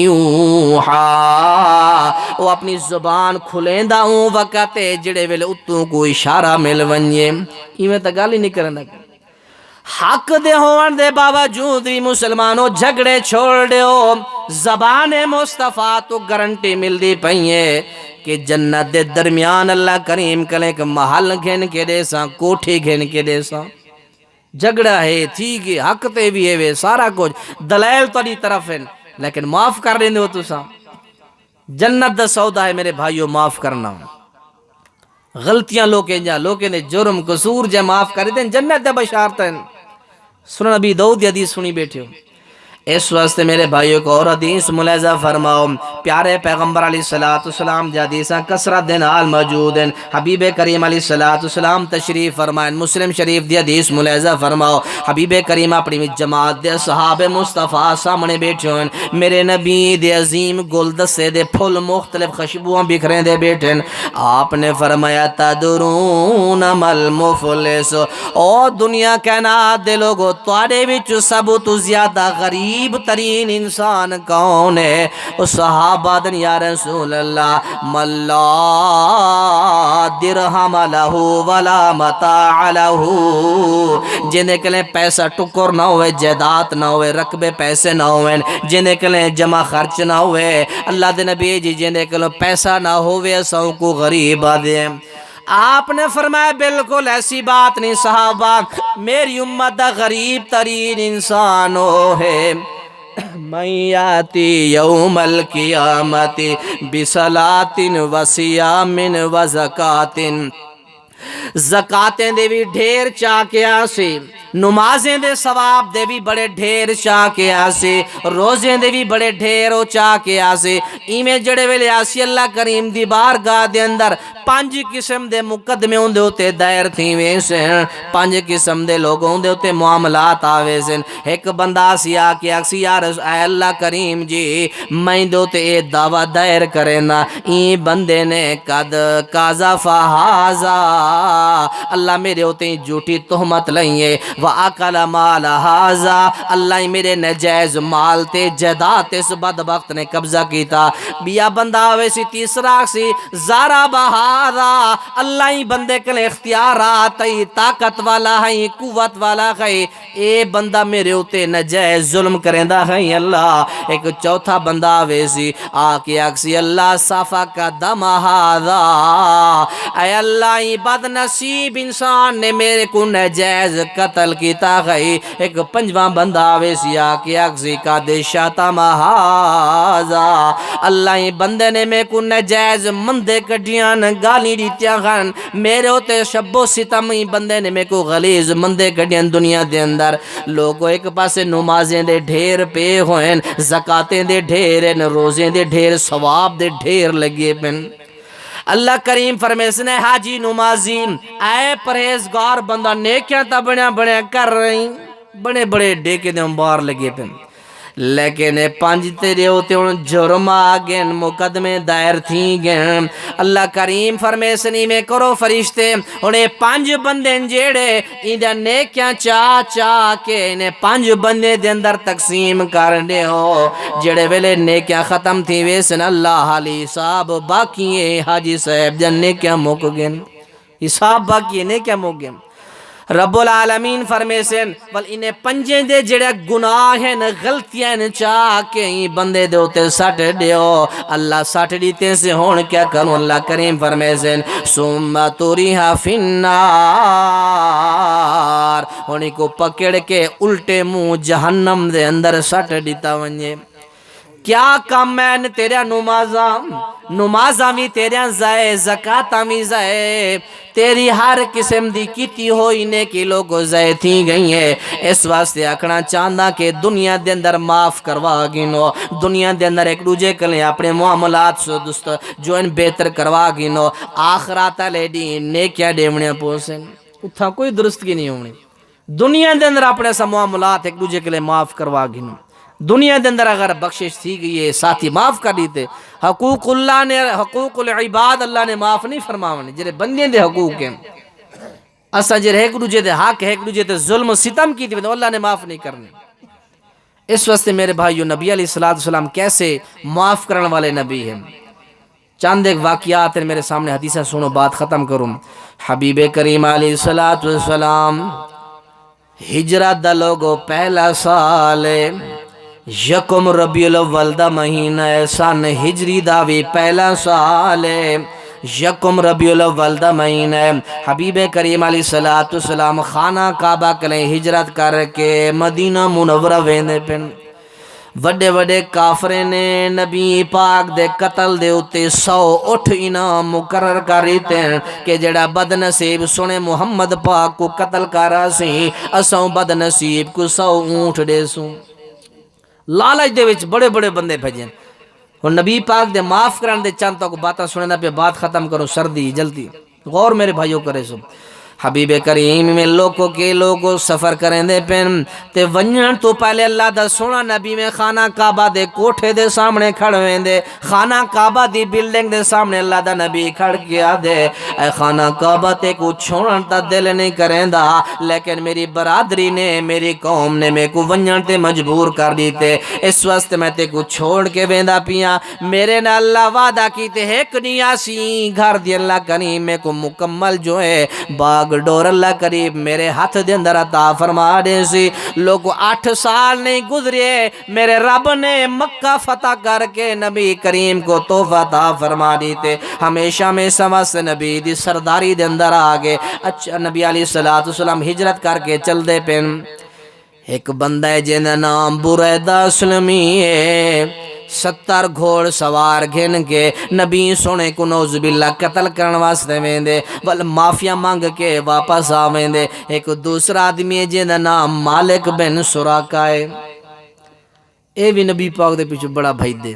یوحی۔ وہ اپنی زبان کھلیندہ ہوں وقت جڑے ویلے اتوں کو اشارہ مل ونجے، میں تا گالی نہیں کرنا۔ حق دے ہون دے باوجود بھی مسلمانوں جھگڑے چھوڑ دے ہو، زبان مصطفیٰ تو گارنٹی مل دی پئیے کہ جنت دے درمیان اللہ کریم کلے کہ محل گھن کے دے ساں، کوٹھی گھن کے دے ساں۔ جھگڑا ہے، ٹھیک ہے، حق تے بھی ہے، سارا کچھ دلائل تو دی طرف ہے، لیکن معاف کر دیں دے تو ساں۔ جنت دا سودا ہے میرے بھائیوں، معاف کرنا۔ غلطیاں لوکیں نے جرم قصور جے معاف کر دیں، جنت دا بشارت ہے۔ سنن نبی داؤد دی حدیث سنی بیٹھے ہو۔ اس واسطے میرے بھائیوں کو اور حدیث ملاحظہ فرماؤ، پیارے پیغمبر علیہ السلام دی حدیثاں کثرت دے نال موجود ہیں، حبیب کریم علیہ السلام تشریف فرمائیں، مسلم شریف دی حدیث ملاحظہ فرماؤ، حبیب کریم اپنی جماعت دے صحاب مصطفیٰ سامنے بیٹھے ہیں، میرے نبی دے عظیم گلدستے دے پھول مختلف خوشبوئیں بکھریں دے بیٹھے ہیں، آپ نے فرمایا تدرون مل مفلس، او دنیا کائنات دے لوگو تواڈے وچ سب تو زیادہ غریب غریب ترین انسان کون ہے؟ وہ صحابہ دن یا رسول اللہ ملا درہم لہو ولا متاع لہو، جنہیں کلیں پیسہ ٹکر نہ ہوئے، جائیداد نہ ہوئے، رقبے پیسے نہ ہوئے، جنہیں کلیں جمع خرچ نہ ہوئے، اللہ دے نبی جی جنہیں کلیں پیسہ نہ ہوئے سو کو غریب آدھے۔ آپ نے فرمایا بالکل ایسی بات نہیں صحابہ، میری امت دا غریب ترین انسان وہ ہے من یاتی یوم القیامت بصلاۃ وصیام وزکات، زکاتیں دے بھی ڈھیر چاہ کے آسی، نمازیں دے ثواب دے بھی بڑے ڈھیر چاہ کے آسی، روزیں دے بھی بڑے ڈھیر ہو چاہ کے آسی، ایمیں جڑے ویلے آسی اللہ کریم دی بارگاہ دے اندر 5 قسم دے مقدمے ہوں دے ہوتے دائر تھی ویسن، 5 قسم دے لوگ ہوں دے ہوتے معاملات آوے سن۔ ایک بندہ آسی آکے اکسی یا رسول اے اللہ کریم جی میں دے ہوتے اے دعویٰ دائر کرنا، این بندے نے قد قذف ھذا، اللہ میرے ہوتے ہیں جھوٹی تہمت لئیے، وَأَكَلَ مَالَ ھذا، اللہ میرے نجائز مال تے جائیداد اس بدبخت نے قبضہ کیتا، بیا بندہ ہوئے سی تیسرا سی ضرب ھذا، اللہ بندے کے لئے اختیارات ہے، طاقت والا ہے، قوت والا ہے، اے بندہ میرے ہوتے نجائز ظلم کرندہ ہے اللہ۔ ایک چوتھا بندہ ہوئے سی آکے اکسی اللہ صفا کا دم ھذا، اے اللہ بد نصیب انسان نے میرے کو نجائز قتل کیتا گئی۔ ایک پنجواں بندہ آویسی آکے اکسی کا دے شاتم ھذا، اللہ بندے نے میرے کو نجائز مندے کٹیاں گالی دیتیاں خان، میرے ہوتے شب و ستم بندے نے میرے کو غلیظ مندے کٹیاں دنیا دے اندر۔ لوگوں ایک پاسے نمازیں دے ڈھیر پہ ہوئیں، زکاتیں دے ڈھیر، روزیں دے ڈھیر، ثواب دے ڈھیر لگے پن۔ اللہ کریم فرمیسنے حاجی نمازی اے پرہیزگار بندہ نیکیاں تا بڑیاں بڑیاں کر رہی، بڑے بڑے ڈیکے دے باہر لگے پہ، لیکن 5 تیرے ہوتے ان جرم آگین مقدمے دائر تھی گئن۔ اللہ کریم فرمیسنی میں کرو فرشتے انہیں 5 بندے جیڑے انہیں نیکیاں چاہ چاہ کے انہیں 5 بندے دے اندر تقسیم کرنے ہو، جیڑے ویلے نیکیاں ختم تھی ویسن اللہ علی حساب باقی حاجی صاحب جن نیکیاں موک گئن، حساب باقی نیکیاں موک گئن۔ رب العالمین فرمیسن بل انہیں 5 دے جڑے گناہ ہیں غلطیاں چاہ کے ہی بندے دے ہوتے سٹ دیو، اللہ سٹ دیتے سے ہون کیا کروں؟ اللہ کریم فرمیسن ثم طرح فی النار، انہیں کو پکڑ کے الٹے منہ جہنم دے اندر سٹ دیتا ونجے۔ کیا کام میں تیرے نمازاں بھی تیرے زائے، زکاتاں بھی زائے، تیری ہر قسم دی کیتی ہوئی نیکی لوگوں زائے تھی گئی ہے۔ اس واسطے اکھنا چاندہ کہ دنیا دے اندر معاف کروا گینو، دنیا دے اندر ایک دوجے کلیں اپنے معاملات سے دوست جو ان بہتر کروا گینو، آخرات لے دی نیکیاں ڈیونیاں پوسیں، اتھا کوئی درست کی نہیں ہونی۔ دنیا دے اندر اپنے سا معاملات ایک دوجے کلیں معاف کروا گینو، دنیا دے اندر اگر بخشش تھی گئی ہے ساتھی معاف کر دیتے، حقوق اللہ نے، حقوق العباد اللہ نے معاف نہیں فرماونے، جرے بندے دے حقوق ہیں، اسا جرے ایک دوجے دے حق ہے، ایک دوجے دے ظلم و ستم کی تھی اللہ نے معاف نہیں کرنے۔ اس واسطے میرے بھائیو نبی علیہ السلام کیسے معاف کرنے والے نبی ہیں۔ چاند ایک واقعات ہیں میرے سامنے، حدیثہ سنو بات ختم کروں۔ حبیب کریم علیہ السلام ہجرت دا لوگو پہلا سال یکم ربیع الاول دا مہینہ سن ہجری دا بھی پہلا سال یکم ربیع الاول دا مہینہ حبیب کریم علیہ السلام خانہ کعبہ کلیں ہجرت کر کے مدینہ منورہ ویندے پن۔ وڈے وڈے کافرے نے نبی پاک دے قتل دے ہوتے 100 اٹھ انعام مقرر کری تین کہ جڑا بد نصیب سنے محمد پاک کو قتل کرا سی، اساں بد نصیب کو 100 اونٹ دے سوں۔ لالچ دے وچ بڑے بڑے بندے بھجن، اور نبی پاک دے معاف کرن دے چند تک باتاں سنے نہ پہ بات ختم کرو، سردی جلدی غور میرے بھائیوں کرے سو۔ حبیب کریم میں لوگوں سفر کریں دے پین تے ونجن تو پہلے اللہ دا سونا نبی میں خانہ کعبہ دے کوٹھے دے سامنے کھڑویں دے خانہ کعبہ دی بلڈنگ دے سامنے اللہ دا نبی کھڑ گیا دے اے خانہ کعبہ تے کو چھوڑن تا دل نہیں کریں دا لیکن میری برادری نے میری قوم نے میں کو ونجن تے مجبور کر دیتے اس وقت میں تے کو چھوڑ کے ویندا پیاں میرے نہ اللہ وعدہ کیتے ایک نیاسی گھر دی اللہ کریم میں کو مکمل جو ہے باغ ڈور اللہ کریم میرے ہاتھ دے اندر عطا فرما دے سی لوگوں 8 سال نہیں گزرے میرے رب نے مکہ فتح کر کے نبی کریم کو تحفہ عطا فرما دیتے ہمیشہ میں سمس نبی دی سرداری دے اندر آگے اچھا نبی علیہ السلام ہجرت کر کے چل دے پین ایک بندہ ہے جن نام بریدہ سلمی ہے 70 گھوڑ سوار گھن کے نبی سونے کو نوز باللہ قتل کرن واسطے ویندے بل معافیا مانگ کے واپس آویندے ایک دوسرا آدمی ہے جن نام مالک بن سراقہ ہے اے بھی نبی پاک دے پیچھے بڑا بھائی دے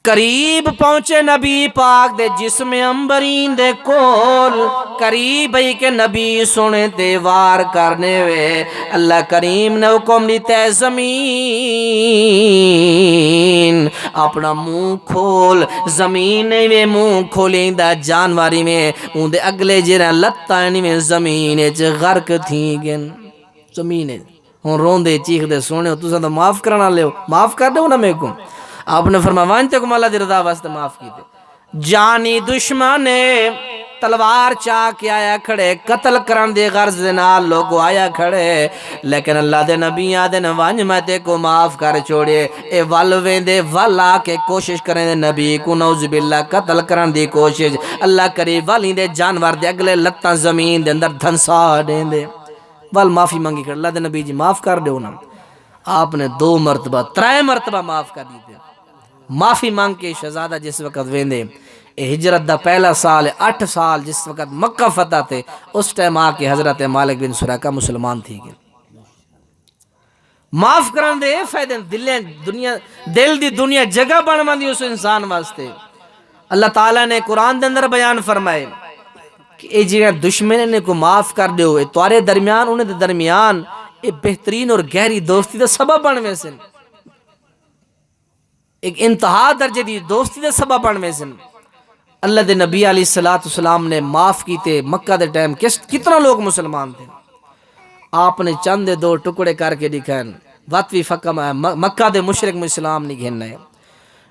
قریب پہنچے نبی پاک دے جسم امبرین دے کول قریب ہی کہ نبی سونے تے وار کرنے وے اللہ کریم نے حکم دیتے زمین اپنا منہ کھول زمین میں منہ کھولیں دا جانواری میں ان دے اگلے جرہ لتائنی میں زمین غرق تھی گن زمین ہون رون دے چیخ دے سونے تو سا تو معاف کرنا لے ہو معاف کر دے ہو نا میں کو آپ نے فرمایا وانتے کو اللہ دی رضا واسطے معاف کی دے جانی دشمن تلوار چاہ کے آیا کھڑے قتل کرن دے غرض دے نال لوگو آیا کھڑے لیکن اللہ دے نبی آدھے نوانج مہتے کو معاف کر چھوڑے اے والویں دے والا کے کوشش کریں دے نبی کو نعوذ باللہ قتل کرن دی کوشش اللہ کرے والی دے جانور دے اگلے لتاں زمین دے اندر دھنسا دیں دے وال معافی مانگی کر اللہ دے نبی جی معاف کر دے ہونا آپ نے 2 مرتبہ 3 مرتبہ معاف کر دیتے معافی مانگ کے شہزادہ جس وقت ویندے ہجرت دا پہلا سال 8 سال جس وقت مکہ فتح تھے اس ٹائم آ کے حضرت مالک بن سراقہ مسلمان تھی گئے معاف کرن دے فائدے دل دی دنیا جگہ بن دی اس انسان واسطے اللہ تعالیٰ نے قرآن دے اندر بیان فرمائے کہ اے جگہ دشمن نے کو معاف کر دے ہوئے توارے درمیان انہیں دے درمیان اے بہترین اور گہری دوستی دا سبب بنوے سن ایک انتہا درجے دی دوستی دا سبب بنوے سن اللہ دے نبی علیہ السلام نے معاف کیتے مکہ دے ٹائم کتنا لوگ مسلمان تھے آپ نے چند 2 ٹکڑے کر کے دکھائیں وطوی فقہ مکہ دے مشرک میں اسلام نہیں گھننا ہے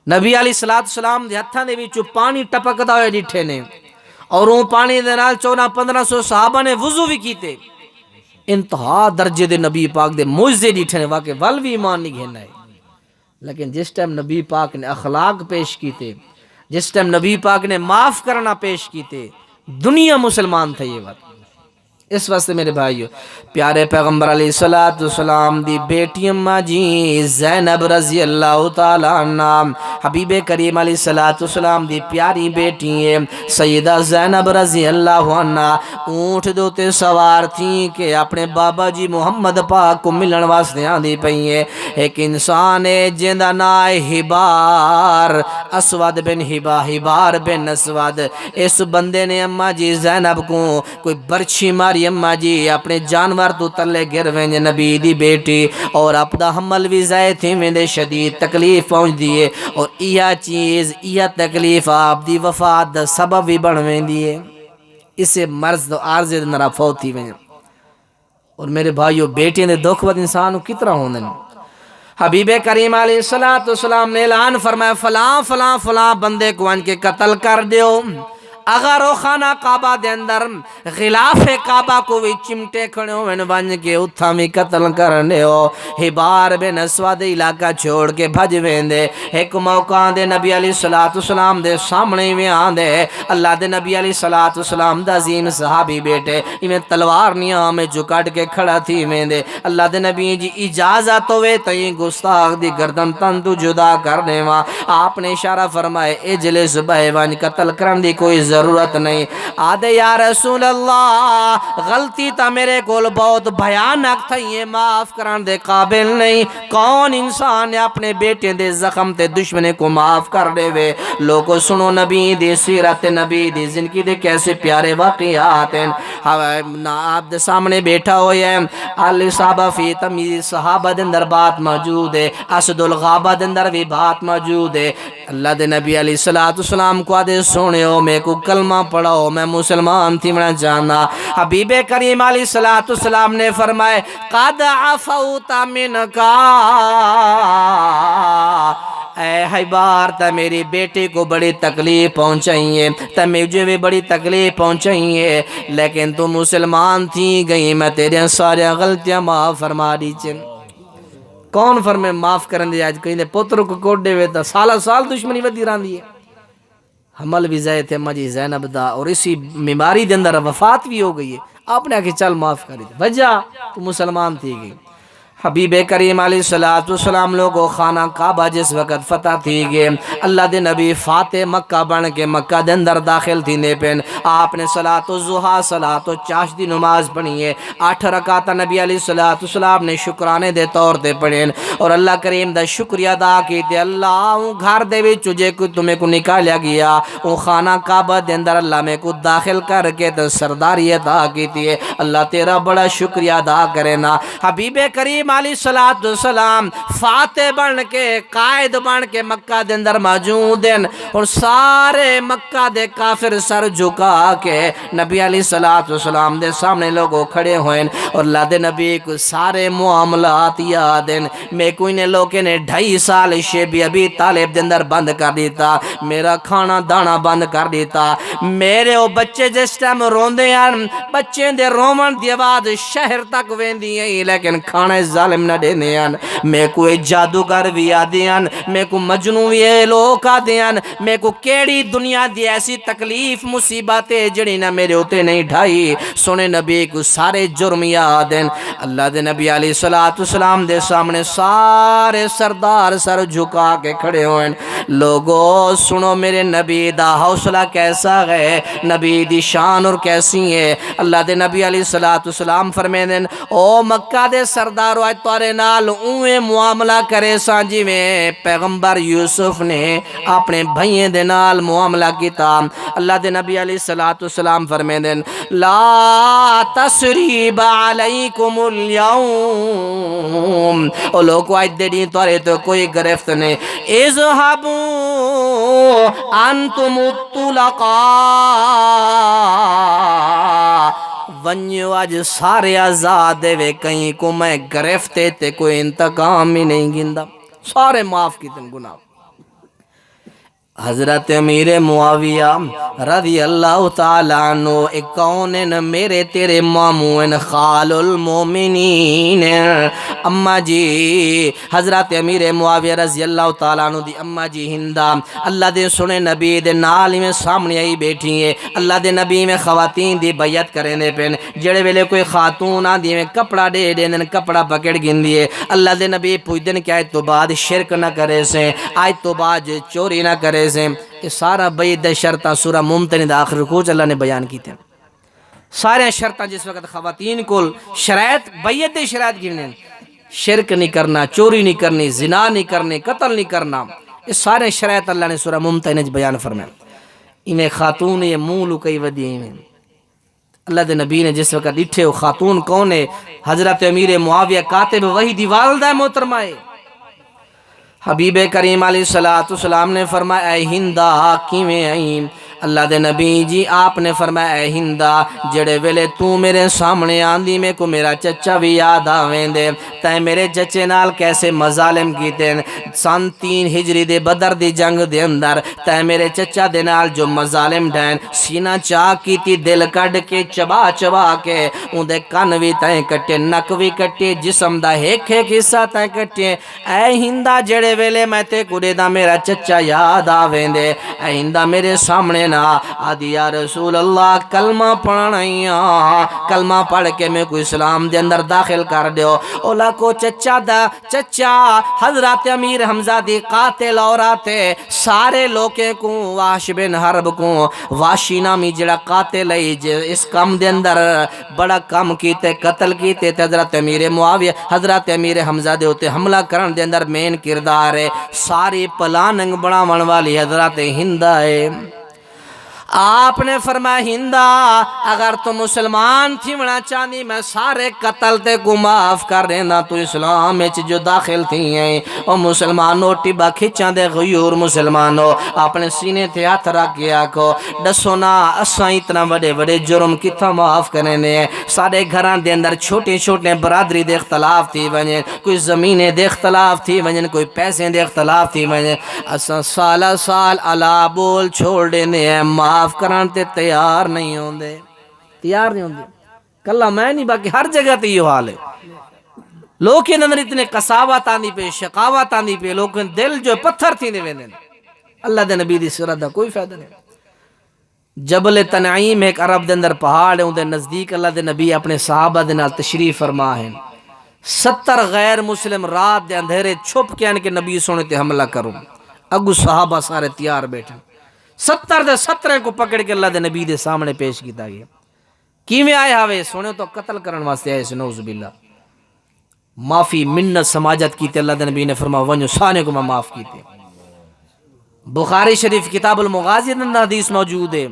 نبی علیہ السلام دے ہتھاں دے وچوں پانی ٹپکدا ہوئے ڈٹھے نے اور وہ پانی دے نال 1400-1500 صحابہ نے وضو بھی کیتے انتہا درجے دے نبی پاک دے معجزے ڈٹھے نے واقع ول بھی ایمان نہیں گھننا ہے لیکن جس ٹائم نبی پاک نے اخلاق پیش کیتے جس ٹائم نبی پاک نے معاف کرنا پیش کیتے دنیا مسلمان تھا یہ بات اس واسطے میرے بھائیو پیارے پیغمبر علیہ السلام دی بیٹی اماں جی زینب رضی اللہ تعالیٰ عنہ حبیب کریم علیہ السلام دی پیاری بیٹی ہے سیدہ زینب رضی اللہ عنہ اونٹ دوتے سوار تھی کہ اپنے بابا جی محمد پاک کو ملن واسطے آندھی پئی ہے ایک انسان ہے جندہ نائے ہبار اسود بن ہبار بن اسود اس بندے نے اماں جی زینب کو کوئی برچھی ماری اماں جی اپنے جانور تو تلے گر وینجے نبی دی بیٹی اور اپنا حمل بھی زائے تھی ویندے شدید تکلیف پہنچ دیئے اور یہ چیز یہ تکلیف آپ دی وفات دا سبب بھی بڑھ ویندیے اسے مرض دو عارضے نرا فوت تھی وینجے اور میرے بھائیو بیٹے نے دکھ بد انسانوں کتنا ہونے حبیب کریم علیہ السلام نے اعلان فرمایا فلاں فلاں فلاں بندے کو ان کے قتل کر دیو اگر وہ خانہ کعبہ دے اندر غلاف کعبہ کو بھی چمٹے کھڑے ہوئے بن کے اتھا میں قتل کرنے ہو ہبار بن اسود علاقہ چھوڑ کے بھج ویندے ایک موقع دے نبی علیہ السلام دے سامنے میں آندے اللہ دے نبی علیہ السلام دا عظیم صحابی بیٹے میں تلوار نیاں میں جکٹ کے کھڑا تھی ویندے اللہ دے نبی جی اجازت ہوئے تئیں گستاخ دی گردن تن تو جدا کرنے وہاں آپ نے اشارہ فرمائے اجلس بہوان قتل کرن دی کوئی ضرورت نہیں. آدھے یا رسول اللہ غلطی تا میرے کول بہت بھیانک تھا یہ معاف کران دے قابل نہیں. کون انسان اپنے بیٹے دے زخم تے دشمنے کو معاف کر دے وے. لوگو سنو نبی دی سیرت نبی دی زندگی دے کیسے پیارے واقعات ہیں. آپ دے سامنے بیٹھا ہوئے ہیں علی صحابہ فی تمیز صحابہ دے اندر بات موجود ہے. اسد الغابہ دے اندر بھی بات موجود ہے. اللہ دے نبی علیہ السلام کو آدھے سونے ہو میں کو کلمہ پڑھاؤ میں مسلمان تھی میں جانا. حبیب کریم علیہ السلام نے فرمائے قد عفوت منکا اے حبار تا میری بیٹے کو بڑی تکلیف پہنچائیے تا مجھے بھی بڑی تکلیف پہنچائیے لیکن تو مسلمان تھی گئی میں تیرے سارے غلطیاں معاف فرما دی چن. کون فرمے معاف کرن دے آج کہیں دے پتر کو کوٹ دے ویتا سالہ سال دشمنی ودی ران دیئے. حمل بھی زائے تھے مجھے زینب دا اور اسی بیماری دے اندر وفات بھی ہو گئی ہے. آپ نے آکے چل معاف کر دی وجہ تو مسلمان تھی گئی. حبیب کریم علیہ السلام لوگو خانہ کعبہ جس وقت فتح تھی گئے اللہ دے نبی فاتح مکہ بن کے مکہ دے اندر داخل تھی نے پین. آپ نے صلاۃ الضحیٰ صلاۃ چاش دی نماز پڑھی ہے. 8 رکعت نبی علیہ السلام نے شکرانے دے طور تے پڑھیں اور اللہ کریم دا شکریہ ادا کیتے. اللہ گھر دے وچ جے کوئی تمہیں کو نکالیا گیا وہ خانہ کعبہ دے اندر اللہ میں کو داخل کر کے تو سرداری عطا کیتی ہے. اللہ تیرا بڑا شکریہ ادا کرے نا. حبیب کریم علیہ السلام فاتح بن کے قائد بن کے مکہ دے اندر موجود ہیں اور سارے مکہ دے کافر سر جھکا کے نبی علیہ السلام دے سامنے لوگوں کھڑے ہوئے اور اللہ دے نبی کو سارے معاملات یاد ہیں. میں کوئی نے لوگوں نے 2.5 سال شیب ابی طالب دے اندر بند کر دیتا میرا کھانا دانا بند کر دیتا. میرے وہ بچے جس ٹائم روندے ہیں بچے دے رومن دی آواز شہر تک ویندی ہیں لیکن کھانے ظالم نہ دینے ہیں. میں کوئی جادوگر بھی آدھے ہیں میں کو مجنون بھی لوگ آدھے ہیں میں کو کیڑی دنیا دی ایسی تکلیف مصیبتیں جڑی نہ میرے ہوتے نہیں ڈھائی. سونے نبی کو سارے جرم یاد ہیں. اللہ دے نبی علیہ السلام دے سامنے سارے سردار سر جھکا کے کھڑے ہوئے. لوگو سنو میرے نبی دا حوصلہ کیسا ہے نبی دی شان اور کیسی ہے. اللہ دے نبی علیہ السلام فرمائے دیں او مکہ دے سردارو آج توارے نال اوے معاملہ کرے سانجی میں پیغمبر یوسف نے اپنے بھائیں دے نال معاملہ کیتا. اللہ دے نبی علیہ السلام فرمائے دیں لا تسریب علیکم اليوم او لوگو آج دے دیں توارے تو کوئی گرفت نہیں. اذهبوا انتم الطلقاء ونیو آج سارے آزاد وے کہیں کو میں گرفتے تے کوئی انتقام ہی نہیں گندہ سارے معاف کی تن گناہ. حضرت امیر معاویہ رضی اللہ تعالیٰ عنہ ایک کونن میرے تیرے مامون خال المومنین اماں جی حضرت امیر معاویہ رضی اللہ تعالیٰ عنہ دی اماں جی ہندہ اللہ دے سنے نبی دے نالی میں سامنے آئی بیٹھی ہے. اللہ دے نبی میں خواتین دی بیعت کرنے پین جڑے ویلے کوئی خاتون آن دی میں کپڑا دے دین کپڑا پکڑ گن دیے. اللہ دے نبی پوچھ دن کہ آج تو بعد شرک نہ کرے سے آج تو بعد چوری نہ کرے سے. یہ سارا بیعت شرطاں سورہ ممتحنہ آخر رکوع اللہ نے بیان کی تھے. سارے شرطاں جس وقت خواتین کو شرائط بیعت شرائط گرنے شرک نہیں کرنا چوری نہیں کرنی زنا نہیں کرنی قتل نہیں کرنا یہ سارے شرائط اللہ نے سورہ ممتحنہ بیان فرمائے. انہیں خاتون یہ منہ لکئی ودی میں اللہ دے نبی نے جس وقت اٹھے وہ خاتون کون ہے حضرت امیر معاویہ کاتب وحی دی والدہ محترمہ ہے. حبیب کریم علیہ السلام نے فرمایا اے ہندہ کیویں آئیں. اللہ دے نبی جی آپ نے فرمایا اے ہندہ جڑے ویلے تو میرے سامنے آندی میں کو میرا چچا بھی یاد آویں دے تے میرے چچے نال کیسے مظالم کیتے سن 3 ہجری دے بدر دی جنگ دے اندر تے میرے چچا دے نال جو مظالم ڈین سینہ چاہ کیتی دل کڈ کے چبا چبا کے ان دے کن بھی تے کٹے نک بھی کٹے جسم دا ایک ایک حصہ تے کٹے. اے ہندہ جڑے ویلے میں تے کڑے دا میرا چچا یاد آویں دے اے ہندہ میرے سامنے نا آدھی یا رسول اللہ کلمہ پڑھنیا، کلمہ پڑھ کے میں کو اسلام دے اندر داخل کر دیو۔ اولا کو چچا حضرت امیر حمزہ دی قاتل اوراتے سارے لوکے کو واش بن حرب کو واشی نامی جڑا قاتل ہے اس کام دے اندر بڑا کام کیتے قتل کیتے حضرت امیر معاویہ حضرت امیر حمزہ دے ہوتے حملہ کرن دے اندر مین کردار ہے، ساری پلاننگ بناون والی حضرت ہندہ ہے۔ آپ نے فرمایا ہندہ اگر تو مسلمان تھی ونا چاندی میں سارے قتل تے کو معاف کر دینا، تو اسلام میں جو داخل تھی ہیں او مسلمانوں ٹبا کھچان دے غیور مسلمانوں اپنے سینے تے ہاتھ رکھ گیا کو دسو نا اساں اتنا بڑے بڑے جرم کتھا معاف کرنے ہیں؟ سارے گھران دے اندر چھوٹے چھوٹے برادری دے اختلاف تھی ونجن، کوئی زمینے دے اختلاف تھی ونجن، کوئی پیسے دے اختلاف تھی ونجن، اساں سالہ سال علا بول چھوڑ دینے ہیں، معاف کران تے تیار نہیں ہوندے، تیار نہیں ہوندے۔ کلا میں نہیں باقی ہر جگہ تے یہ حال ہے، لوگ کے اندر اتنے قساوت آندی پہ شقاوت آندی پہ، لوگ دل جو پتھر تھی دے ویندے، اللہ دے نبی دی سیرت دا کوئی فائدہ نہیں۔ جبل تنعیم ایک عرب دے اندر پہاڑ ہے، اون دے نزدیک اللہ دے نبی اپنے صحابہ دے نال تشریف فرما ہے، 70 غیر مسلم رات دے اندھیرے چھپ کے آن کے نبی سونے تے حملہ کروں، اگو صحابہ سارے تیار بیٹھے، 70 دے 17 کو پکڑ کے اللہ دے نبی دے سامنے پیش کیتا گیا۔ کیویں آئے ہوئے سونے تو قتل کرن واسطے آئے نعوذ باللہ، معافی منت سماجت کیتے، اللہ دے نبی نے فرمایا ونجو سانے کو میں معاف کیتے۔ بخاری شریف کتاب المغازی دے حدیث موجود ہے،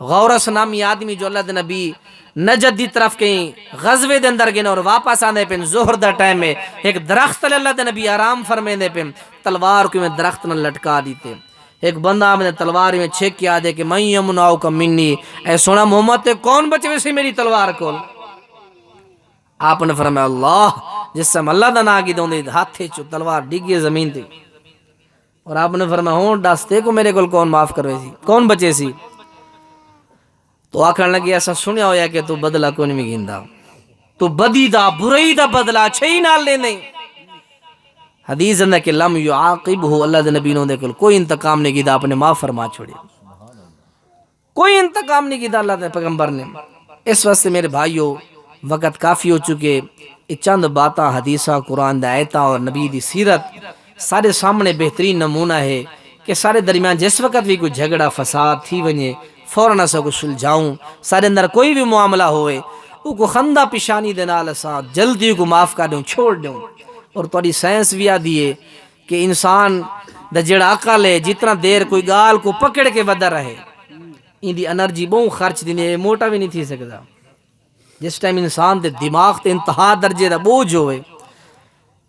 غورس نامی آدمی جو اللہ دے نبی نجد دی طرف کہیں غزوے دے اندر گئے اور واپس آنے پہ ظہر دا ٹائم میں ایک درخت اللہ دے نبی آرام فرمے دے پہ تلوار کو میں درخت نہ لٹکا دیتے، ایک بندہ آمدے تلوار میں چھیک کیا دے کہ میں یمناؤ کا منی، اے سونا محمد تے کون بچے ویسے میری تلوار کول؟ آپ نے فرمایا اللہ، جس سے اللہ دا ناگی دوں دے ہاتھ تھے چو تلوار ڈگی زمین تھی، اور آپ نے فرمایا ہون ڈاستے کو میرے کول کون معاف کروے سی، کون بچے سی؟ تو آکھن لگی ایسا سنیا ہویا کہ تو بدلہ کون میں گھندا، تو بدی دا برائی دا بدلہ چھئی نال لے نہیں۔ حدیث اندر کہ لم یعاقبہ، اللہ دے نبی نے کل کوئی انتقام نہیں کیتا، اپنے معاف فرما چھوڑے، کوئی انتقام نہیں کیتا اللہ دے پیغمبر نے۔ اس واسطے میرے بھائیو وقت کافی ہو چکے، چند باتاں حدیثہ قرآن دا آیتاں اور نبی دی سیرت سارے سامنے بہترین نمونہ ہے کہ سارے درمیان جس وقت بھی کوئی جھگڑا فساد تھی ونجے فوراً اسا کو سلجھاؤں، سارے اندر کوئی بھی معاملہ ہوئے وہ کو خندہ پیشانی دے نال اسا جلدی کو معاف کر دوں، چھوڑ دوں۔ اور تھوڑی سائنس بھی آدھی ہے کہ انسان دا جڑا عقل ہے جتنا دیر کوئی گال کو پکڑ کے ودہ رہے ان دی انرجی بہت خرچ دینے، موٹا بھی نہیں تھی سکتا۔ جس ٹائم انسان دے دماغ تے انتہا درجے دا بوجھ ہوئے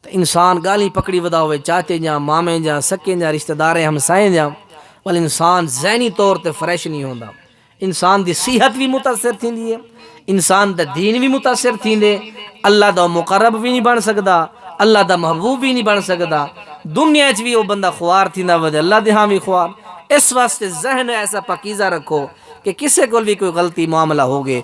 تو انسان گالی پکڑی ودا ہوئے، چاچے جاں مامے جاں سکے جاں رشتہ دارے ہمسائیں جاں، ولی انسان ذہنی طور تے فریش نہیں ہوندا، انسان دی صحت بھی متاثر تھی دی ہے، انسان دا دین بھی متاثر تھی دے، اللہ دا مقرب بھی نہیں بن سکدا، اللہ دا محبوب بھی نہیں بن سکدا، دنیا چ بھی وہ بندہ خوار تھی نہ ودے اللہ دے ہاں بھی خوار۔ اس واسطے ذہن ایسا پاکیزہ رکھو کہ کسے کو بھی کوئی غلطی معاملہ ہوگے